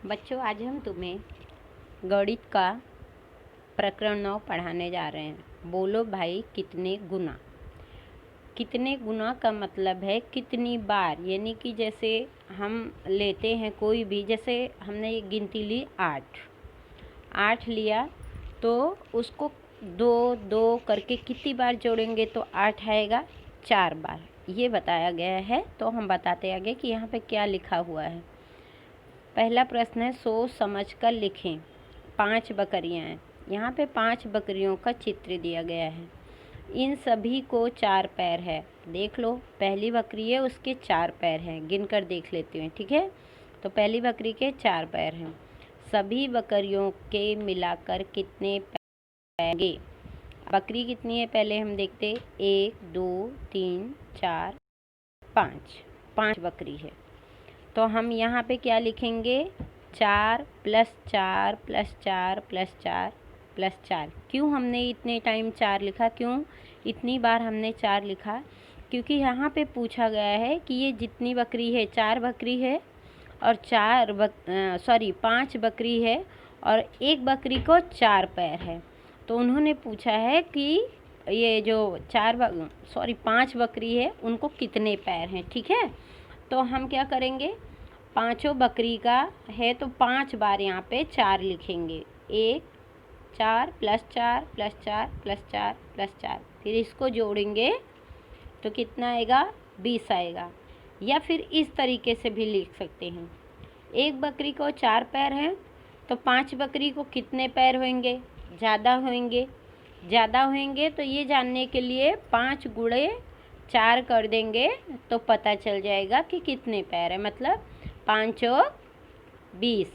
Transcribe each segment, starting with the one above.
बच्चों, आज हम तुम्हें गणित का प्रकरण 9 पढ़ाने जा रहे हैं। बोलो भाई, कितने गुना। कितने गुना का मतलब है कितनी बार, यानी कि जैसे हम लेते हैं कोई भी, जैसे हमने ये गिनती ली 8 लिया, तो उसको 2 करके कितनी बार जोड़ेंगे तो 8 आएगा? 4 बार। ये बताया गया है। तो हम बताते आगे कि यहाँ पे क्या लिखा हुआ है। पहला प्रश्न है, सोच समझ कर लिखें। 5 बकरियां हैं। यहाँ पे 5 बकरियों का चित्र दिया गया है। इन सभी को 4 पैर है। देख लो, पहली बकरी है, उसके 4 पैर हैं। गिन कर देख लेते हैं, ठीक है। तो पहली बकरी के 4 पैर हैं। सभी बकरियों के मिलाकर कितने पैर होंगे? बकरी कितनी है पहले हम देखते। 1 2 3 4 5 बकरी है। तो हम यहाँ पे क्या लिखेंगे? 4 + 4 + 4 + 4 + 4। क्यों हमने इतने टाइम 4 लिखा? क्यों इतनी बार हमने 4 लिखा? क्योंकि यहाँ पे पूछा गया है कि ये जितनी बकरी है, 4 बकरी है और 5 बकरी है और एक बकरी को 4 पैर है। तो उन्होंने पूछा है कि ये जो 5 बकरी है उनको कितने पैर हैं, ठीक है। तो हम क्या करेंगे, पाँचों बकरी का है तो 5 बार यहाँ पे 4 लिखेंगे। 1 4 + 4 + 4 + 4 + 4। फिर इसको जोड़ेंगे तो कितना आएगा? 20 आएगा। या फिर इस तरीके से भी लिख सकते हैं। एक बकरी को 4 पैर हैं तो 5 बकरी को कितने पैर होंगे? ज़्यादा होंगे। तो ये जानने के लिए 5 गुणे 4 कर देंगे तो पता चल जाएगा कि कितने पैर है, मतलब 5 और 20।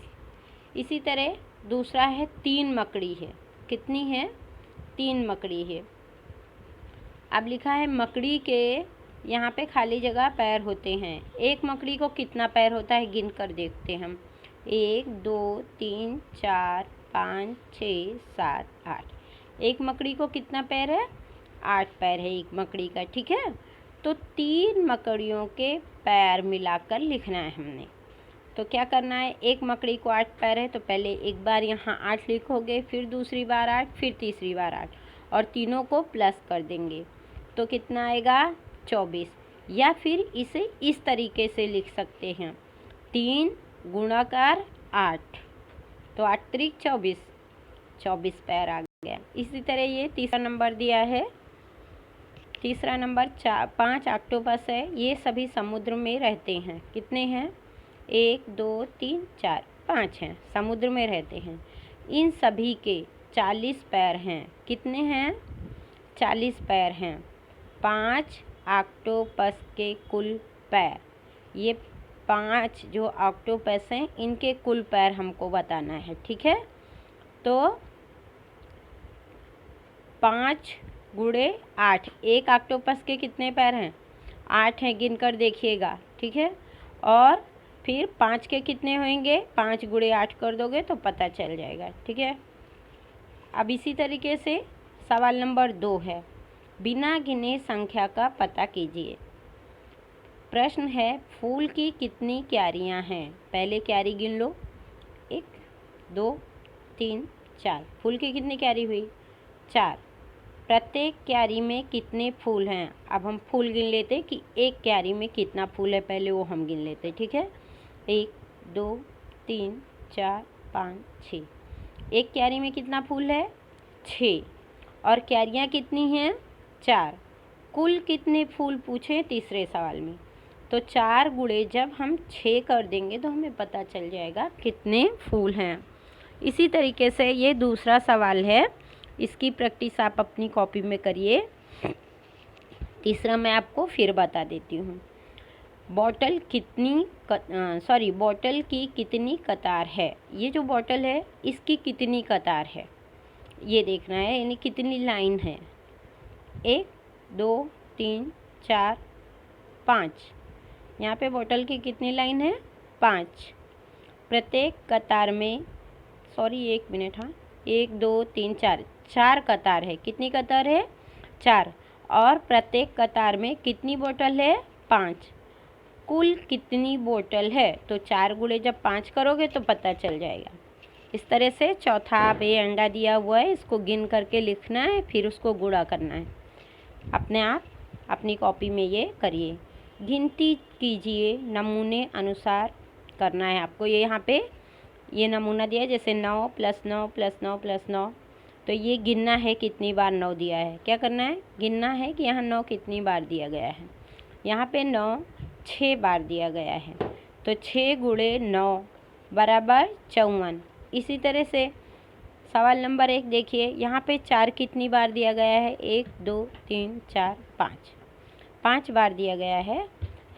इसी तरह दूसरा है, 3 मकड़ी है। कितनी है? 3 मकड़ी है। अब लिखा है मकड़ी के यहाँ पे खाली जगह पैर होते हैं। एक मकड़ी को कितना पैर होता है, गिन कर देखते हम। 1 2 3 4 5 6 7 8। एक मकड़ी को कितना पैर है? 8 पैर है एक मकड़ी का, ठीक है। तो 3 मकड़ियों के पैर मिलाकर लिखना है हमने। तो क्या करना है, एक मकड़ी को 8 पैर है तो पहले एक बार यहाँ 8 लिखोगे, फिर दूसरी बार 8, फिर तीसरी बार 8 और तीनों को प्लस कर देंगे तो कितना आएगा? 24। या फिर इसे इस तरीके से लिख सकते हैं, 3 × 8 तो 8 × 3 = 24 पैर आ गया। इसी तरह ये तीसरा नंबर दिया है। तीसरा नंबर 5 ऑक्टोपस है। ये सभी समुद्र में रहते हैं। कितने हैं? 1 2 3 4 5 हैं, समुद्र में रहते हैं। इन सभी के 40 पैर हैं। कितने हैं? 40 पैर हैं। 5 ऑक्टोपस के कुल पैर, ये 5 जो ऑक्टोपस हैं इनके कुल पैर हमको बताना है, ठीक है। तो 5 × 8, एक ऑक्टोपस के कितने पैर हैं? 8 हैं, गिन कर देखिएगा, ठीक है। और फिर 5 के कितने होंगे? 5 × 8 कर दोगे तो पता चल जाएगा, ठीक है। अब इसी तरीके से सवाल नंबर 2 है, बिना गिने संख्या का पता कीजिए। प्रश्न है, फूल की कितनी क्यारियां हैं? पहले क्यारी गिन लो। 1 2 3 4। फूल की कितनी क्यारी हुई? 4। प्रत्येक क्यारी में कितने फूल हैं? अब हम फूल गिन लेते कि एक क्यारी में कितना फूल है, पहले वो हम गिन लेते, ठीक है। 1 2 3 4 5 6। एक क्यारी में कितना फूल है? 6। और क्यारियाँ कितनी हैं? 4। कुल कितने फूल पूछे तीसरे सवाल में? तो 4 गुणे जब हम 6 कर देंगे तो हमें पता चल जाएगा कितने फूल हैं। इसी तरीके से ये दूसरा सवाल है, इसकी प्रैक्टिस आप अपनी कॉपी में करिए। तीसरा मैं आपको फिर बता देती हूँ। बॉटल की कितनी कतार है? ये जो बॉटल है इसकी कितनी कतार है ये देखना है, यानी कितनी लाइन है। 1 2 3 4 5। यहाँ पे बॉटल की कितनी लाइन है? 5। प्रत्येक कतार में 1 2 3 4 4 कतार है। कितनी कतार है? 4। और प्रत्येक कतार में कितनी बोतल है? 5। कुल कितनी बोतल है, तो 4 गुणे जब 5 करोगे तो पता चल जाएगा। इस तरह से चौथा आप ये अंडा दिया हुआ है, इसको गिन करके लिखना है, फिर उसको गुणा करना है। अपने आप अपनी कॉपी में ये करिए। गिनती कीजिए, नमूने अनुसार करना है आपको। ये यहाँ पे ये नमूना दिया है, जैसे 9 + 9 + 9 + 9, तो ये गिनना है कितनी बार 9 दिया है। क्या करना है, गिनना है कि यहाँ 9 कितनी बार दिया गया है। यहाँ पे 9 6 बार दिया गया है, तो 6 गुणे 9 बराबर 54। इसी तरह से सवाल नंबर 1 देखिए, यहाँ पे 4 कितनी बार दिया गया है, 1 2 3 4 5, 5 बार दिया गया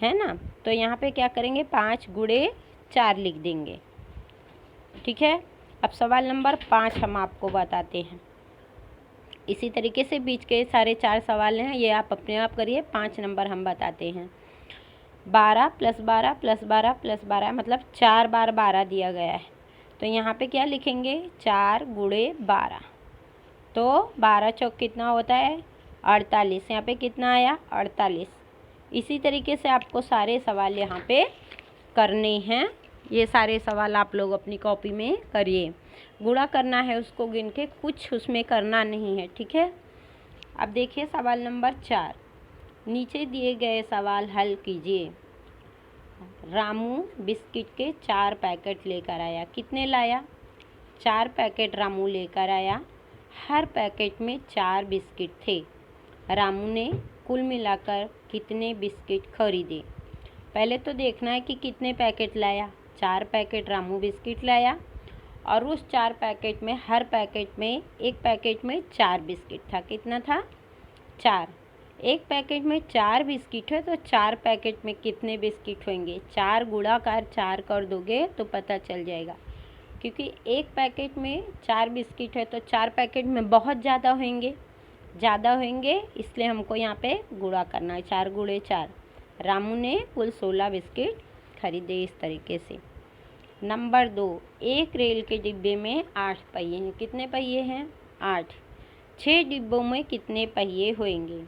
है ना। तो यहाँ पे क्या करेंगे, 5 गुणे 4 लिख देंगे। ठीक है, अब सवाल नंबर 5 हम आपको बताते हैं। इसी तरीके से बीच के सारे 4 सवाल हैं, ये आप अपने आप करिए। 5 नंबर हम बताते हैं। 12 + 12 + 12 + 12 मतलब 4 बार 12 दिया गया है, तो यहाँ पे क्या लिखेंगे, 4 गुणे 12, तो 12 चौक कितना होता है, 48। यहाँ पे कितना आया, 48। इसी तरीके से आपको सारे सवाल यहाँ पे करने हैं। ये सारे सवाल आप लोग अपनी कॉपी में करिए। गुणा करना है उसको गिन के, कुछ उसमें करना नहीं है। ठीक है, अब देखिए सवाल नंबर 4। नीचे दिए गए सवाल हल कीजिए। रामू बिस्किट के 4 पैकेट लेकर आया। कितने लाया, 4 पैकेट रामू लेकर आया। हर पैकेट में 4 बिस्किट थे। रामू ने कुल मिलाकर कितने बिस्किट खरीदे। पहले तो देखना है कि कितने पैकेट लाया। 4 पैकेट रामू बिस्किट लाया, और उस 4 पैकेट में हर पैकेट में, एक पैकेट में 4 बिस्किट था। कितना था, 4। एक पैकेट में 4 बिस्किट है, तो 4 पैकेट में कितने बिस्किट होंगे। 4 गुणाकार 4 कर दोगे तो पता चल जाएगा, क्योंकि एक पैकेट में 4 बिस्किट है, तो 4 पैकेट में बहुत ज़्यादा होंगे, इसलिए हमको यहाँ पे गुणा करना है। 4 गुणे 4। रामू ने कुल 16 बिस्किट खरीदे। इस तरीके से। नंबर 2, एक रेल के डिब्बे में 8 पहिए हैं। कितने पहिए हैं, 8। 6 डिब्बों में कितने पहिए होंगे।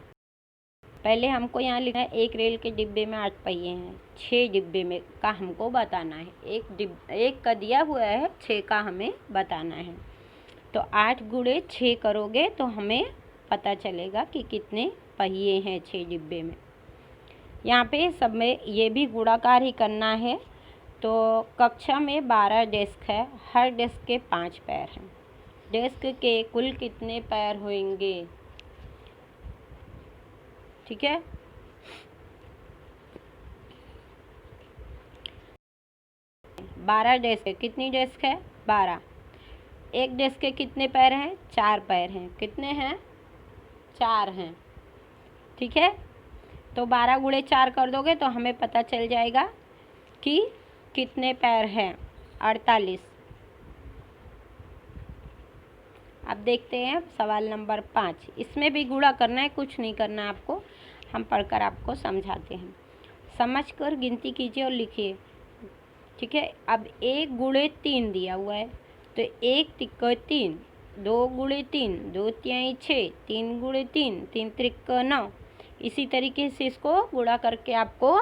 पहले हमको यहाँ लिखना है, एक रेल के डिब्बे में 8 पहिए हैं, 6 डिब्बे में का हमको बताना है। एक का दिया हुआ है, 6 का हमें बताना है। तो 8 गुणे 6 करोगे तो हमें पता चलेगा कि कितने पहिए हैं 6 डिब्बे में। यहाँ पे सब में ये भी गुणाकार ही करना है। तो कक्षा में 12 डेस्क है, हर डेस्क के 5 पैर हैं। डेस्क के कुल कितने पैर होंगे। ठीक है, 12 डेस्क है। कितनी डेस्क है, 12। एक डेस्क के कितने पैर हैं, 4 पैर हैं। कितने हैं, 4 हैं। ठीक है, तो 12 गुणे 4 कर दोगे तो हमें पता चल जाएगा कि कितने पैर हैं, 48। अब देखते हैं सवाल नंबर 5। इसमें भी गुणा करना है, कुछ नहीं करना है आपको, हम पढ़कर आपको समझाते हैं। समझकर गिनती कीजिए और लिखिए। ठीक है, अब 1 गुणे 3 दिया हुआ है, तो 1 तिक्का 3, 2 गुणे 3, 2 तिहाई 6, 3 गुणे 3, 3 त्रिक्का 9। इसी तरीके से इसको गुणा करके आपको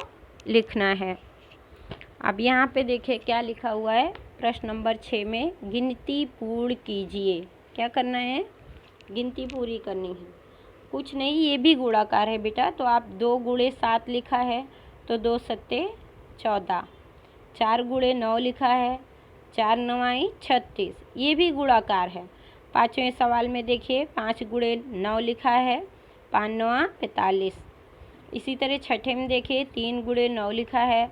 लिखना है। अब यहाँ पे देखिए क्या लिखा हुआ है, प्रश्न नंबर 6 में गिनती पूर्ण कीजिए। क्या करना है, गिनती पूरी करनी है। कुछ नहीं, ये भी गुणाकार है बेटा। तो आप 2 गुणे 7 लिखा है, तो 2 सत्ते 14। 4 गुणे 9 लिखा है, 4 नवाई 36, ये भी गुणाकार है। 5वें सवाल में देखिए 5 गुणे 9 लिखा है, 5 नवा 45। इसी तरह 6ठे में देखिए 3 गुणे 9 लिखा है,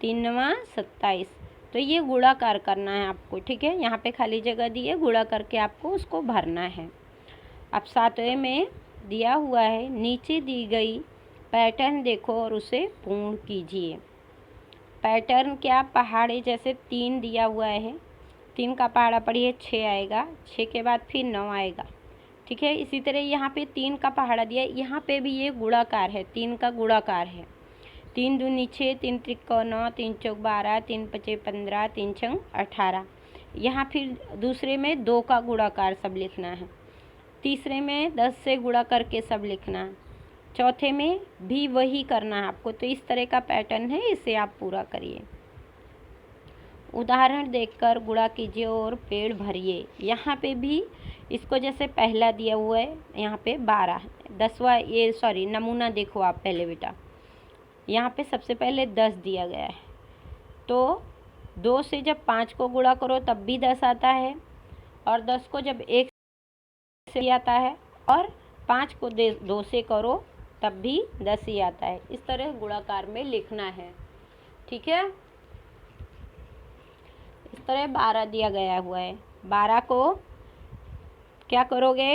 3 नवा 27। तो ये गुणाकार करना है आपको। ठीक है, यहाँ पे खाली जगह दी है, गुणा करके आपको उसको भरना है। अब 7वें में दिया हुआ है, नीचे दी गई पैटर्न देखो और उसे पूर्ण कीजिए। पैटर्न क्या, पहाड़े जैसे 3 दिया हुआ है, 3 का पहाड़ा पढ़िए 6 आएगा, 6 के बाद फिर 9 आएगा। ठीक है, इसी तरह यहाँ पे 3 का पहाड़ा दिया है, यहाँ पे भी ये गुणाकार है, 3 का गुणाकार है। 3 दूनी 6, 3 त्रिक्का 9, 3 चौक 12, 3 पचे 15, 3 छंग 18। यहाँ फिर दूसरे में 2 का गुणाकार सब लिखना है। तीसरे में 10 से गुणा करके सब लिखना है। चौथे में भी वही करना है आपको। तो इस तरह का पैटर्न है, इसे आप पूरा करिए। उदाहरण देखकर गुणा कीजिए और पेड़ भरिए। यहाँ पे भी इसको जैसे पहला दिया हुआ है, यहाँ पे 12, 10वां, ये सॉरी नमूना देखो आप पहले बेटा। यहाँ पे सबसे पहले 10 दिया गया है, तो 2 से जब 5 को गुणा करो तब भी 10 आता है, और 10 को जब 1 से आता है, और 5 को 2 से करो तब भी 10 ही आता है। इस तरह गुणाकार में लिखना है, ठीक है। इस तरह 12 दिया गया हुआ है, 12 को क्या करोगे,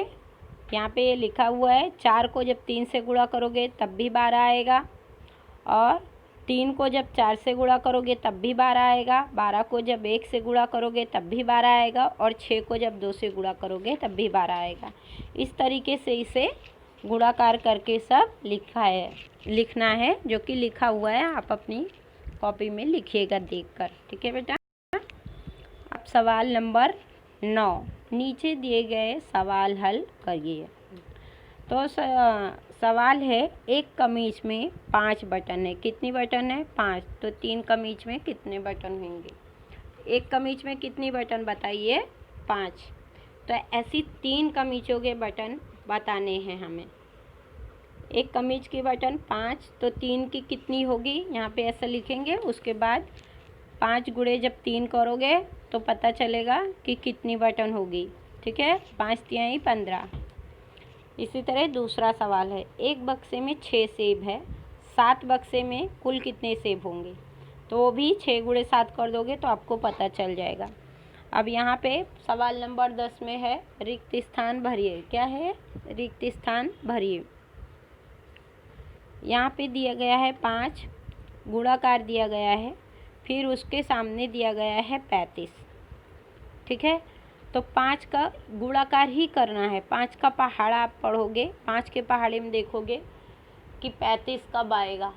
यहाँ पे लिखा हुआ है 4 को जब 3 से गुणा करोगे तब भी 12 आएगा, और 3 को जब 4 से गुणा करोगे तब भी 12 आएगा, 12 को जब 1 से गुणा करोगे तब भी 12 आएगा, और 6 को जब 2 से गुणा करोगे तब भी 12 आएगा। इस तरीके से इसे गुणाकार करके सब लिखना है, जो कि लिखा हुआ है, आप अपनी कॉपी में लिखिएगा देखकर, ठीक है बेटा। अब सवाल नंबर 9, नीचे दिए गए सवाल हल करिए। तो सवाल है, एक कमीज में 5 बटन है। कितनी बटन है? 5। तो 3 कमीज में कितने बटन होंगे? एक कमीज में कितनी बटन बताइए? 5। तो ऐसी 3 कमीजों के बटन बताने हैं हमें। एक कमीज की बटन 5, तो 3 की कितनी होगी, यहाँ पे ऐसा लिखेंगे। उसके बाद 5 गुणे जब 3 करोगे तो पता चलेगा कि कितनी बटन होगी, ठीक है। 5 तिहाई 15। इसी तरह दूसरा सवाल है, एक बक्से में 6 सेब है, 7 बक्से में कुल कितने सेब होंगे? तो वो भी 6 गुणे 7 कर दोगे तो आपको पता चल जाएगा। अब यहाँ पे सवाल नंबर 10 में है, रिक्त स्थान भरिए। क्या है? रिक्त स्थान भरिए। यहाँ पे दिया गया है 5, गुणाकार दिया गया है, फिर उसके सामने दिया गया है 35, ठीक है। तो 5 का गुणाकार ही करना है। 5 का पहाड़ा आप पढ़ोगे, 5 के पहाड़े में देखोगे कि 35 कब आएगा।